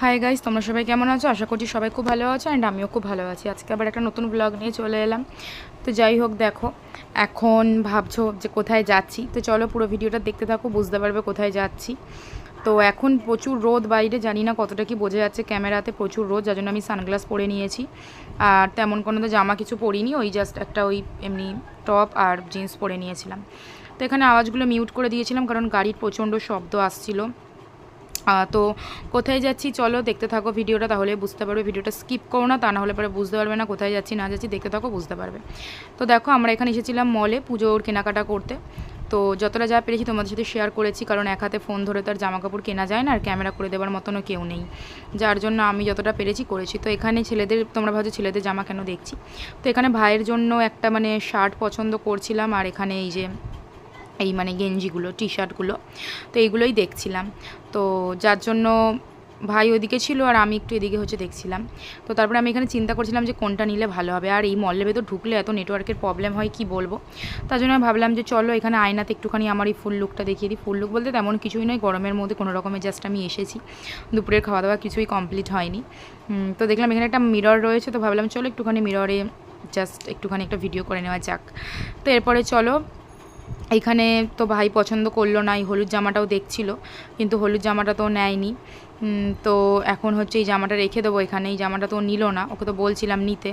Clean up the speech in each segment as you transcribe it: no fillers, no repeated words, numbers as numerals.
Hi guys, তোমরা সবাই কেমন আছো? আশা করছি সবাই খুব ভালো আছো অ্যান্ড আমিও খুব ভালো আছি। আজকে আবার একটা নতুন ব্লগ নিয়ে চলে এলাম। তো যাই হোক, দেখো এখন ভাবছো যে কোথায় যাচ্ছি, তো চলো পুরো ভিডিওটা দেখতে থাকো, বুঝতে পারবে কোথায় যাচ্ছি। তো এখন প্রচুর রোদ বাইরে, জানি না কতটা কি বোঝা যাচ্ছে ক্যামেরাতে, প্রচুর রোদ, যার জন্য আমি সানগ্লাস পরে নিয়েছি। আর তেমন কোনো তো জামা কিছু পরিনি, ওই জাস্ট একটা ওই এমনি টপ আর জিন্স পরে নিয়েছিলাম। তো এখানে আওয়াজগুলো মিউট করে দিয়েছিলাম কারণ গাড়ির প্রচণ্ড শব্দ আসছিলো। তো কোথায় যাচ্ছি চলো দেখতে থাকো ভিডিওটা, তাহলে বুঝতে পারবে। ভিডিওটা স্কিপ করো না, তা না হলে পরে বুঝতে পারবে না কোথায় যাচ্ছি না যাচ্ছি। দেখতে থাকো, বুঝতে পারবে। তো দেখো, আমরা এখানে এসেছিলাম মলে পুজোর কেনাকাটা করতে। তো যতটা যা পেরেছি তোমাদের সাথে শেয়ার করেছি, কারণ এক হাতে ফোন ধরে তার জামা কাপড় কেনা যায় না, আর ক্যামেরা করে দেওয়ার মতনও কেউ নেই, যার জন্য আমি যতটা পেরেছি করেছি। তো এখানে ছেলেদের, তোমরা ভাবছো ছেলেদের জামা কেন দেখছি, তো এখানে ভাইয়ের জন্য একটা মানে শার্ট পছন্দ করছিলাম, আর এখানে এই যে এই মানে গেঞ্জিগুলো, টি শার্টগুলো, তো এইগুলোই দেখছিলাম। তো যার জন্য ভাই ওদিকে ছিল আর আমি একটু এদিকে হচ্ছে দেখছিলাম। তো তারপরে আমি এখানে চিন্তা করছিলাম যে কোনটা নিলে ভালো হবে, আর এই মলের ভেতর ঢুকলে এত নেটওয়ার্কের প্রবলেম হয় কি বলবো। তার জন্য আমি ভাবলাম যে চলো এখানে আয়নাতে একটুখানি আমার এই ফুল লুকটা দেখিয়ে দিই। ফুল লুক বলতে তেমন কিছুই নয়, গরমের মধ্যে কোনো রকমের জাস্ট আমি এসেছি, দুপুরের খাওয়া দাওয়া কিছুই কমপ্লিট হয়নি। তো দেখলাম এখানে একটা মিরর রয়েছে, তো ভাবলাম চলো একটুখানি মিররে জাস্ট একটুখানি একটা ভিডিও করে নেওয়া যাক। তো এরপরে চলো, এইখানে তো ভাই পছন্দ করলো না, এই হলুদ জামাটাও দেখছিল, কিন্তু হলুদ জামাটা তো নেয়নি। তো এখন হচ্ছে এই জামাটা রেখে দেবো এখানে, এই জামাটা তো নিল না, ওকে তো বলছিলাম নিতে,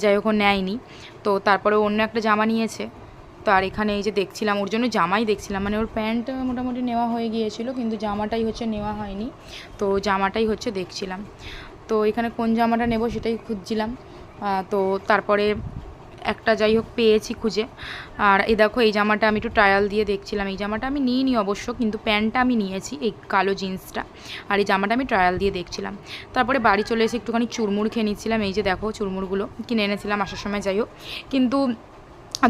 যাই হোক নেয়নি। তো তারপরে অন্য একটা জামা নিয়েছে। তো আর এখানে এই যে দেখছিলাম, ওর জন্য জামাই দেখছিলাম, মানে ওর প্যান্ট মোটামুটি নেওয়া হয়ে গিয়েছিল, কিন্তু জামাটাই হচ্ছে নেওয়া হয়নি। তো জামাটাই হচ্ছে দেখছিলাম। তো এখানে কোন জামাটা নেব সেটাই খুঁজছিলাম। তো তারপরে একটা যাই হোক পেয়েছি খুঁজে। আর এই দেখো, এই জামাটা আমি একটু ট্রায়াল দিয়ে দেখছিলাম, এই জামাটা আমি নিইনি অবশ্য, কিন্তু প্যান্টটা আমি নিয়েছি, এই কালো জিন্সটা, আর এই জামাটা আমি ট্রায়াল দিয়ে দেখছিলাম। তারপরে বাড়ি চলে এসে একটুখানি চুরমুর খেয়ে নিচ্ছিলাম, এই যে দেখো চুরমুরগুলো কিনে এনেছিলাম আসার সময়, যাই হোক। কিন্তু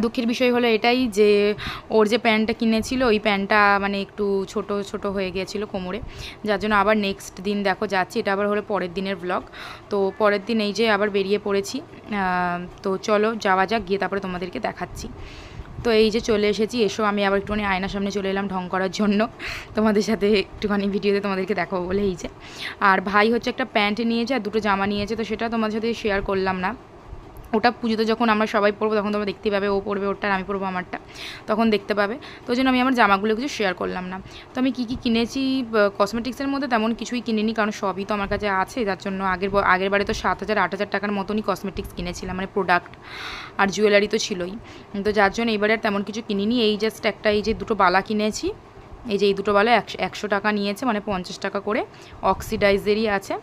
দুঃখের বিষয় হলো এটাই যে ওর যে প্যান্টটা কিনেছিল, ওই প্যান্টটা মানে একটু ছোট ছোট হয়ে গিয়েছিলো কোমরে, যার জন্য আবার নেক্সট দিন দেখো যাচ্ছি, এটা আবার হলো পরের দিনের ব্লগ। তো পরের দিন এই যে আবার বেরিয়ে পড়েছি। তো চলো যাওয়া যাক, গিয়ে তারপরে তোমাদেরকে দেখাচ্ছি। তো এই যে চলে এসেছি, এসো আমি আবার একটুখানি আয়নার সামনে চলে এলাম ঢং করার জন্য, তোমাদের সাথে একটুখানি ভিডিওতে তোমাদেরকে দেখাবো বলে। এই যে, আর ভাই হচ্ছে একটা প্যান্ট নিয়েছে আর দুটো জামা নিয়েছে, তো সেটা তোমাদের সাথে শেয়ার করলাম না। ওটা পুজোতে যখন আমরা সবাই পরবো তখন তোমরা দেখতে পাবে, ও পরবে ওরটা আর আমি পরবো আমারটা, তখন দেখতে পাবে। তো ওই জন্য আমি আমার জামাগুলো কিছু শেয়ার করলাম না। তো আমি কী কী কিনেছি কসমেটিক্সের মধ্যে তেমন কিছুই কিনিনি, কারণ সবই তো আমার কাছে আছে, যার জন্য আগের বারে তো 7,000-8,000 টাকার মতনই কসমেটিক্স কিনেছিলাম, মানে প্রোডাক্ট, আর জুয়েলারি তো ছিলই। তো যার জন্য এইবারে আর তেমন কিছু কিনিনি। এই জাস্ট একটা এই যে দুটো বালা কিনেছি, এই যে এই দুটো বালা 100 টাকা নিয়েছে, মানে 50 টাকা করে, অক্সিডাইজেরই আছে।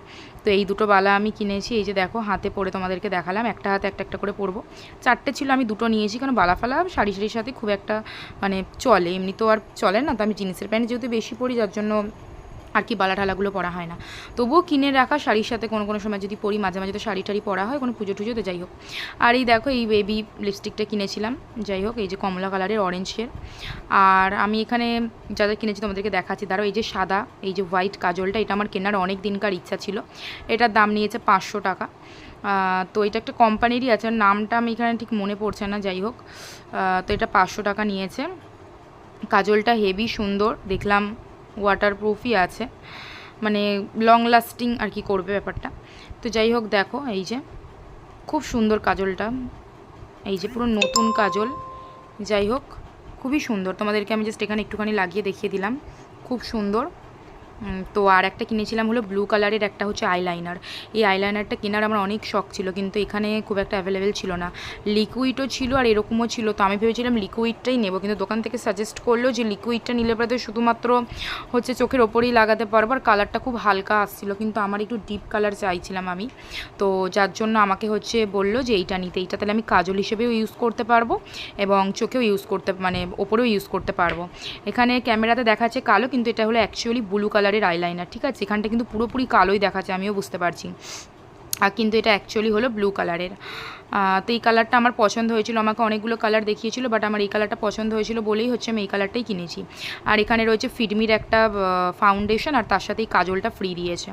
তো এই দুটো বালা আমি কিনেছি, এই যে দেখো হাতে পরে তোমাদেরকে দেখালাম, একটা হাতে একটা একটা করে পরবো। 4টে ছিল, আমি দুটো নিয়েছি, কারণ বালা ফালা শাড়ির সাথে খুব একটা মানে চলে, এমনি তো আর চলে না। তো আমি জিন্সের প্যান্ট যেহেতু বেশি পরি, যার জন্য আর কি বালা ঠালাগুলো পরা হয় না। তবুও কিনে রাখা, শাড়ির সাথে কোনো কোনো সময় যদি পরি, মাঝে মাঝে তো শাড়ি টাড়ি পরা হয় কোনো পুজো টুজোতে, যাই হোক। আর এই দেখো এই বেবি লিপস্টিকটা কিনেছিলাম, যাই হোক, এই যে কমলা কালারের অরেঞ্জের। আর আমি এখানে যা যা কিনেছি তোমাদেরকে দেখাচ্ছি, দাঁড়াও। এই যে সাদা, এই যে হোয়াইট কাজলটা, এটা আমার কেনার অনেক দিনকার ইচ্ছা ছিল, এটার দাম নিয়েছে 500 টাকা। তো এটা একটা কোম্পানিরই আছে, নামটা আমি এখানে ঠিক মনে পড়ছে না, যাই হোক। তো এটা 500 টাকা নিয়েছে। কাজলটা হেভি সুন্দর দেখলাম, ওয়াটারপ্রুফই আছে, মানে লং লাস্টিং আর কি করবে ব্যাপারটা। তো যাই হোক, দেখো এই যে খুব সুন্দর কাজলটা, এই যে পুরো নতুন কাজল, যাই হোক খুবই সুন্দর। তোমাদেরকে আমি জাস্ট এখানে একটুখানি লাগিয়ে দেখিয়ে দিলাম, খুব সুন্দর। তো আর একটা কিনেছিলাম হলো ব্লু কালারের একটা হচ্ছে আইলাইনার। এই আইলাইনারটা কেনার আমার অনেক শখ ছিল, কিন্তু এখানে খুব একটা অ্যাভেলেবেল ছিল না। লিকুইডও ছিল আর এরকমও ছিল, তো আমি ভেবেছিলাম লিকুইডটাই নেব, কিন্তু দোকান থেকে সাজেস্ট করলো যে লিকুইডটা নিলে পরে তো শুধুমাত্র হচ্ছে চোখের ওপরেই লাগাতে পারবো, আর কালারটা খুব হালকা আসছিলো, কিন্তু আমার একটু ডিপ কালার চাইছিলাম আমি। তো যার জন্য আমাকে হচ্ছে বললো যে এইটা নিতে, এইটা তাহলে আমি কাজল হিসেবেও ইউজ করতে পারবো এবং চোখেও ইউজ করতে, মানে ওপরেও ইউজ করতে পারবো। এখানে ক্যামেরাতে দেখাচ্ছে কালো, কিন্তু এটা হলো অ্যাকচুয়ালি ব্লু কালারের আইলাইনার, ঠিক আছে। এখানটা কিন্তু পুরোপুরি কালোই দেখাচ্ছে, আমিও বুঝতে পারছি, আর কিন্তু এটা অ্যাকচুয়ালি হলো ব্লু কালারের। তো এই কালারটা আমার পছন্দ হয়েছিল, আমাকে অনেকগুলো কালার দেখিয়েছিল, বাট আমার এই কালারটা পছন্দ হয়েছিল বলেই হচ্ছে আমি এই কালারটাই কিনেছি। আর এখানে রয়েছে ফিডমির একটা ফাউন্ডেশন, আর তার সাথে এই কাজলটা ফ্রি দিয়েছে।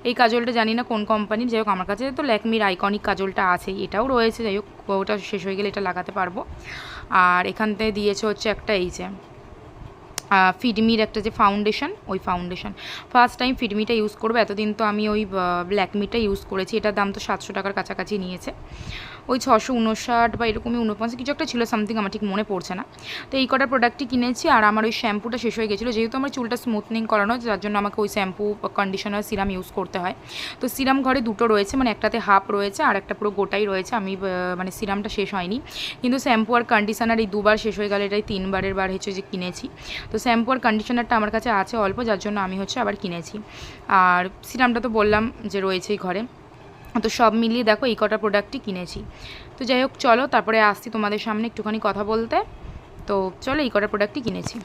এই কাজলটা জানি না কোন কোম্পানির, যাই হোক আমার কাছে তো ল্যাকমির আইকনিক কাজলটা আছেই, এটাও রয়েছে, যাই হোক ওটা শেষ হয়ে গেলে এটা লাগাতে পারবো। আর এখান থেকে দিয়েছে হচ্ছে একটা এই যে ফিডমির একটা যে ফাউন্ডেশন, ওই ফাউন্ডেশন ফার্স্ট টাইম ফিডমিটা ইউজ করবো। এতদিন তো আমি ওই ল্যাকমিটা ইউজ করেছি, এটার দাম তো 700 টাকার কাছাকাছি নিয়েছে, ওই 659 বা এরকমই 49 কিছু একটা ছিল সামথিং, আমার ঠিক মনে পড়ছে না। তো এই কটা প্রোডাক্টই কিনেছি। আর আমার ওই শ্যাম্পুটা শেষ হয়ে গেছিলো, যেহেতু আমার চুলটা স্মুথনিং করানো, যার জন্য আমাকে ওই শ্যাম্পু, কন্ডিশনার, সিরাম ইউজ করতে হয়। তো সিরাম ঘরে দুটো রয়েছে, মানে একটাতে হাফ রয়েছে আর একটা পুরো গোটাই রয়েছে। আমি মানে সিরামটা শেষ হয়নি, কিন্তু শ্যাম্পু আর কন্ডিশনার এই দুবার শেষ হয়ে গেলে এটাই 3বারের বার হচ্ছে যে কিনেছি। তো শ্যাম্পু আর কন্ডিশনারটা আমার কাছে আছে অল্প, যার জন্য আমি হচ্ছে আবার কিনেছি। আর সিরামটা তো বললাম যে রয়েছেই ঘরে। তো সব মিলিয়ে দেখো এই কটা প্রোডাক্টই কিনেছি। তো যাই হোক চলো, তারপরে আসছি তোমাদের সামনে একটুখানি কথা বলতে। তো চলো, এই কটা প্রোডাক্টই কিনেছি।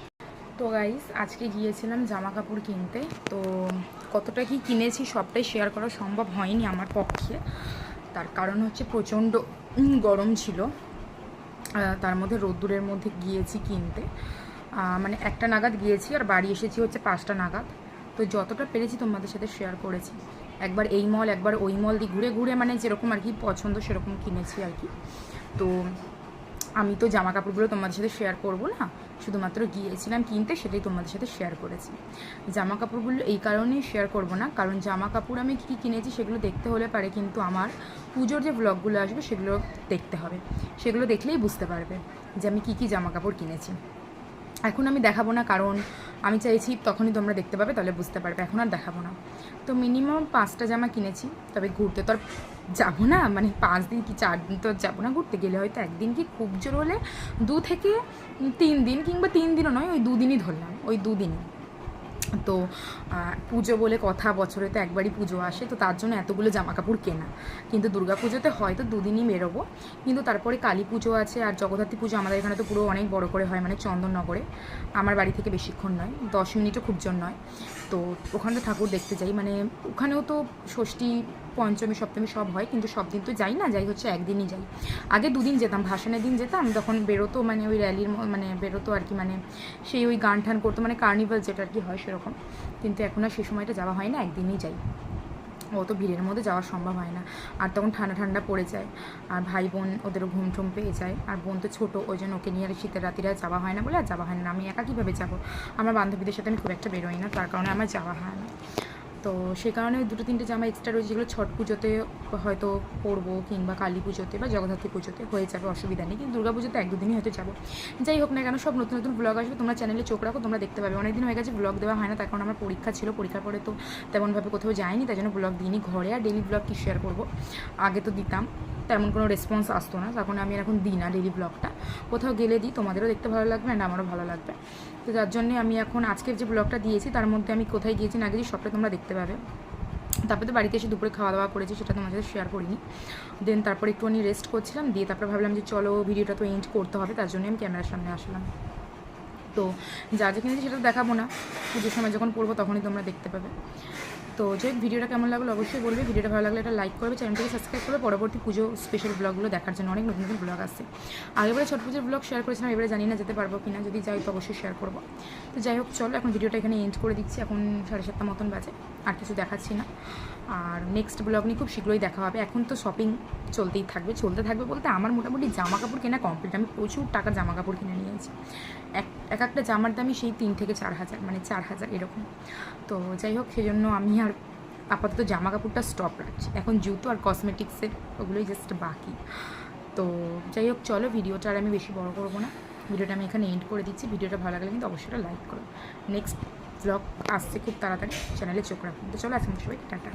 তো গাইস, আজকে গিয়েছিলাম জামা কাপড় কিনতে। তো কতটা কি কিনেছি সবটাই শেয়ার করা সম্ভব হয়নি আমার পক্ষে, তার কারণ হচ্ছে প্রচণ্ড গরম ছিল, তার মধ্যে রোদ্দুরের মধ্যে গিয়েছি কিনতে। মানে 1টা নাগাদ গিয়েছি আর বাড়ি এসেছি হচ্ছে 5টা নাগাদ। তো যতটা পেরেছি তোমাদের সাথে শেয়ার করেছি, একবার এই মল একবার ওই মল দিয়ে ঘুরে ঘুরে, মানে যেরকম আর কি পছন্দ সেরকম কিনেছি আর কি। তো আমি তো জামা কাপড়গুলো তোমাদের সাথে শেয়ার করব না, শুধুমাত্র গিয়েছিলাম কিনতে, সেটাই তোমাদের সাথে শেয়ার করেছি। জামা কাপড়গুলো এই কারণেই শেয়ার করব না, কারণ জামা কাপড় আমি কী কিনেছি সেগুলো দেখতে হলে পারে, কিন্তু আমার পুজোর যে ব্লগগুলো আসবে সেগুলো দেখতে হবে, সেগুলো দেখলেই বুঝতে পারবে যে আমি কী জামা কাপড় কিনেছি। এখন আমি দেখাবো না, কারণ আমি চাইছি তখনই তোমরা দেখতে পাবে, তাহলে বুঝতে পারবে। এখন আর দেখাবো না। তো মিনিমাম 5টা জামা কিনেছি, তবে ঘুরতে তো আর যাবো না, মানে 5 দিন কি 4 দিন তো যাবো না ঘুরতে, গেলে হয়তো একদিন কি খুব জোর হলে 2 থেকে 3 দিন, কিংবা 3 দিনও নয়, ওই 2 দিনই ধরলাম, ওই 2 দিনই। তো পুজো বলে কথা, বছরে তো একবারই পুজো আসে, তো তার জন্য এতগুলো জামা কাপড় কেনা। কিন্তু দুর্গা পুজোতে হয়তো 2 দিনই বেরোবো, কিন্তু তারপরে কালী পুজো আছে আর জগদ্ধাত্রী পুজো আমাদের এখানে তো পুরো অনেক বড় করে হয়, মানে চন্দননগরে। আমার বাড়ি থেকে বেশিক্ষণ নয়, 10 মিনিটও খুব জোর নয়। তো ওখানে ঠাকুর দেখতে যাই, মানে ওখানেও তো ষষ্ঠী, পঞ্চমী, সপ্তমী সব হয়, কিন্তু সব দিন তো যাই না, যাই হচ্ছে একদিনই যাই। আগে 2 দিন যেতাম, ভাসানের দিন যেতাম, তখন বেরোতো, মানে ওই র্যালির মানে বেরোতো আর কি, মানে সেই ওই গান ঠান করতো, মানে কার্নিভাল যেটা আর কি হয় সেরকম। কিন্তু এখন আর সেই সময়টা যাওয়া হয় না, একদিনই যাই। অত ভিড়ের মধ্যে যাওয়া সম্ভব হয় না, আর তখন ঠান্ডা ঠান্ডা পড়ে যায়, আর ভাই বোন ওদেরও ঘুম টুম পেয়ে যায়, আর বোন তো ছোটো, ওই জন্য ওকে নিয়ে আর শীতের রাতিরা যাওয়া হয় না বলে আর যাওয়া হয় না। আমি একা কীভাবে যাবো, আমার বান্ধবীদের সাথে আমি খুব একটা বেরোই না, তার কারণে আমার যাওয়া হয় না। তো সেই কারণে ওই 2-3টে জামা এক্সট্রা রয়েছে, যেগুলো ছট পুজোতে হয়তো পরবো, কিংবা কালী পুজোতে বা জগদ্ধাত্রী পুজোতে হয়ে যাবে, অসুবিধা নেই। কিন্তু দুর্গা পুজোতে 1-2 দিনই হয়তো যাবো। যাই হোক না কেন, সব নতুন নতুন ব্লগ আসবে, তোমরা চ্যানেলে চোখ রাখো, তোমরা দেখতে পাবে। অনেকদিন হয়ে গেছে ব্লগ দেওয়া হয় না, তার কারণ আমার পরীক্ষা ছিল, পরীক্ষার পরে তো তেমনভাবে কোথাও যায়নি, তাই জন্য ব্লগ দিইনি। ঘরে আর ডেলি ব্লগ কি শেয়ার করবো, আগে তো দিতাম, তেমন কোনো রেসপন্স আসতো না, তখন আমি এখন দিই না ডেলি ব্লগটা। কোথাও গেলে দিই, তোমাদেরও দেখতে ভালো লাগবে অ্যান্ড আমারও ভালো লাগবে। তো যার জন্যে আমি এখন আজকের যে ব্লগটা দিয়েছি তার মধ্যে আমি কোথায় গিয়েছি না গেছি সবটা তোমরা দেখতে পাবে। তারপরে তো বাড়িতে এসে দুপুরে খাওয়া দাওয়া করেছি, সেটা তোমার সাথে শেয়ার করিনি। দেন তারপরে একটুখানি রেস্ট করছিলাম, দিয়ে তারপরে ভাবলাম যে চলো ভিডিওটা তো এন্ড করতে হবে, তার জন্য আমি ক্যামেরার সামনে আসলাম। তো যা যা কিনেছি সেটা দেখাবো না, পুজোর সময় যখন পড়বো তখনই তোমরা দেখতে পাবে। তো যে ভিডিওটা কেমন লাগলো অবশ্যই বলবে, ভিডিওটা ভালো লাগলে একটা লাইক করবে, চ্যানেলটাকে সাবস্ক্রাইব করবে পরবর্তী পুজো স্পেশাল ব্লগগুলো দেখার জন্য। অনেক নতুন নতুন ব্লগ আসছে, আগেবারে ছট পুজোর ব্লগ শেয়ার করেছিলাম, এবারে জানি না যেতে পারবো কিনা, যদি যাই তো অবশ্যই শেয়ার করবো। তো যাই হোক চলো, এখন ভিডিওটা এখানে এন্ড করে দিচ্ছি, এখন 7:30 মতন বাজে, আর কিছু দেখাচ্ছি না। আর নেক্সট ব্লগ নিয়ে খুব শীঘ্রই দেখা হবে। এখন তো শপিং চলতেই থাকবে, চলতে থাকবে বলতে আমার মোটামুটি জামা কাপড় কেনা কমপ্লিট, আমি প্রচুর টাকার জামা কাপড় কিনে নিয়েছি। এক একটা জামার দামই সেই 3 থেকে 4 হাজার, মানে 4 হাজার এরকম। তো যাই হোক, সেজন্য আমি আর আপাতত জামা কাপড়টা স্টপ রাখছি, এখন জুতো আর কসমেটিক্সের ওগুলোই জাস্ট বাকি। তো যাই হোক চলো, ভিডিওটা আর আমি বেশি বড় করবো না, ভিডিওটা আমি এখানে এন্ড করে দিচ্ছি। ভিডিওটা ভালো লাগলে কিন্তু অবশ্যই লাইক করো। নেক্সট ব্লগ আসছে খুব তাড়াতাড়ি, চ্যানেলে চোখ রাখুন। তো চলো আজকে সবাই টাটা।